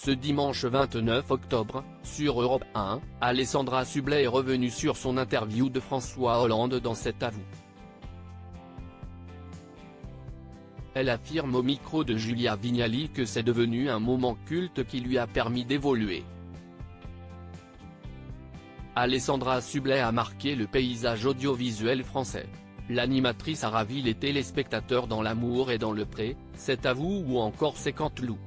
Ce dimanche 29 octobre, sur Europe 1, Alessandra Sublet est revenue sur son interview de François Hollande dans cet avou. Elle affirme au micro de Julia Vignali que c'est devenu un moment culte qui lui a permis d'évoluer. Alessandra Sublet a marqué le paysage audiovisuel français. L'animatrice a ravi les téléspectateurs dans L'amour et dans le pré, Cet avou ou encore C'est Canteloup.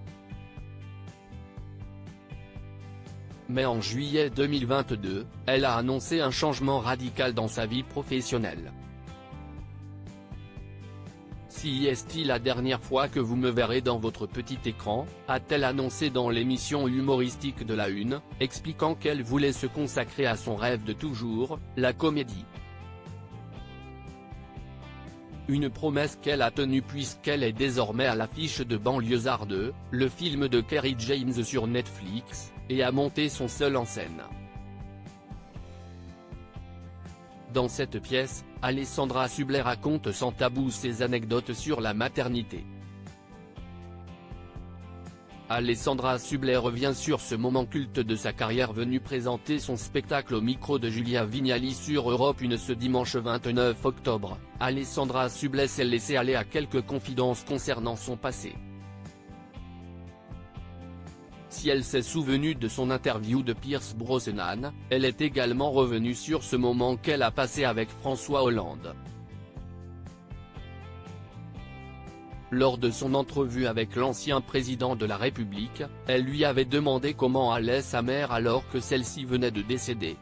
Mais en juillet 2022, elle a annoncé un changement radical dans sa vie professionnelle. Si est-il la dernière fois que vous me verrez dans votre petit écran, a-t-elle annoncé dans l'émission humoristique de La Une, expliquant qu'elle voulait se consacrer à son rêve de toujours, la comédie. Une promesse qu'elle a tenue puisqu'elle est désormais à l'affiche de Banlieusard 2, le film de Kerry James sur Netflix, et a monté son seul en scène. Dans cette pièce, Alessandra Sublet raconte sans tabou ses anecdotes sur la maternité. Alessandra Sublet revient sur ce moment culte de sa carrière venu présenter son spectacle au micro de Julia Vignali sur Europe 1 ce dimanche 29 octobre. Alessandra Sublet s'est laissée aller à quelques confidences concernant son passé. Si elle s'est souvenue de son interview de Pierce Brosnan, elle est également revenue sur ce moment qu'elle a passé avec François Hollande. Lors de son entrevue avec l'ancien président de la République, elle lui avait demandé comment allait sa mère alors que celle-ci venait de décéder.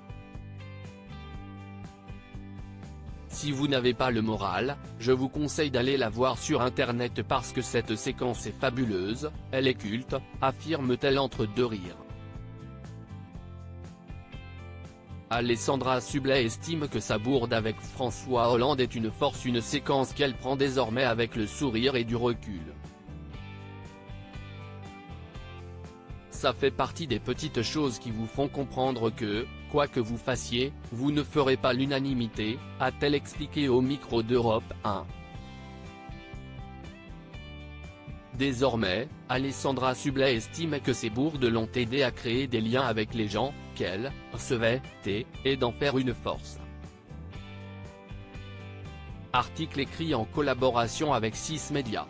Si vous n'avez pas le moral, je vous conseille d'aller la voir sur internet parce que cette séquence est fabuleuse, elle est culte, affirme-t-elle entre deux rires. Alessandra Sublet estime que sa bourde avec François Hollande est une force, une séquence qu'elle prend désormais avec le sourire et du recul. Ça fait partie des petites choses qui vous font comprendre que, quoi que vous fassiez, vous ne ferez pas l'unanimité, a-t-elle expliqué au micro d'Europe 1. Désormais, Alessandra Sublet estime que ces bourdes l'ont aidé à créer des liens avec les gens, qu'elle recevait, et d'en faire une force. Article écrit en collaboration avec 6 Médias.